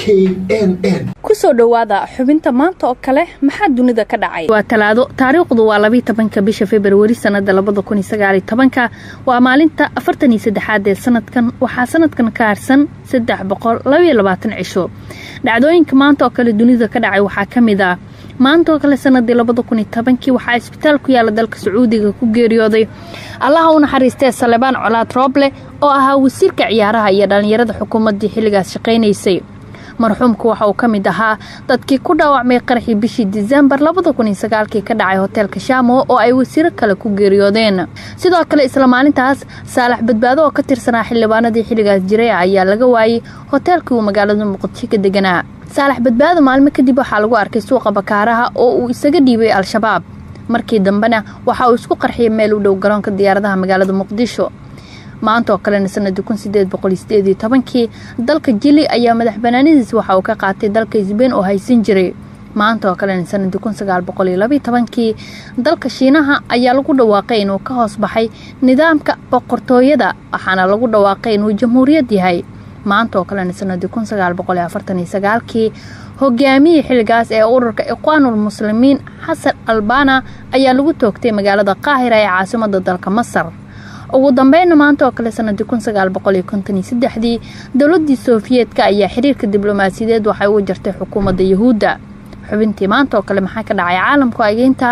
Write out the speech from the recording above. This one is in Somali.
KNN kusoo dhawaada xubinta maanta oo kale maxaa dunida ka dhacay waa talaado taariikhdu waa 12 bisha February sanada 2019 waa maalinta 43aad ee sanadkan waxa sanadkan ka harsan 322 cisho dhacdooyinka maanta oo kale dunida ka dhacay waxa kamid ah maanta oo kale sanadii 2010 waxa isbitaal ku yaala dalka Sacuudiga ku geeriyooday Allah u naxariistay Salebaan Colaad Roble oo ahaa wasiirka ciyaaraha iyo dhalinyarada xukuumadda xilligaas shaqeynaysay marxuumku waxa uu kamid ahaa dadkii ku dhaawacmay qarxii bishii December 2009 ka dhacay hotelka Shamo oo ay wasiir kale ku geeriyoodeen sidoo kale isla maalintaas Saalax Badbaado oo ka tirsanaa xildhibaanadii xilligaas jiray ayaa laga waayay hotelka uu magaalada Muqdisho ka deganaa Saalax Badbaado maalmo kadib waxa lagu arkay suuqa Bakaaraha oo uu isaga dhiibay al-shabaab markii dambena waxa uu isku qarxiyay meel u dhow garoonka diyaaradaha magaalada Muqdisho maanta oo kale sanadii 1818 dalka Jili ayaa madax banaanidiisa waxa uu ka qaatay dalka Isbeen oo haysan jiray maanta oo kale sanadii 1912 dalka Shiinaha ayaa lagu dhawaaqay inuu ka hoos baxay nidaamka boqortooyada waxaana lagu dhawaaqay inuu jamhuuriyad yahay maanta oo kale sanadii 1949 hogaamiye xilligaas ee ururka Ikhwaanul Muslimiin Xasan Albana ayaa lagu toogtay magaalada Qaahira ee caasimadda dalka Masar ugu dambeyn maanta oo kale sanadii 1953 dawladda Soofiyeedka ayaa xiriirka diblomaasiyadeed waxay u jartay xukuumadda Yahuudda xubintii maanta oo kale maxaa ka dhacay caalamka aygeynta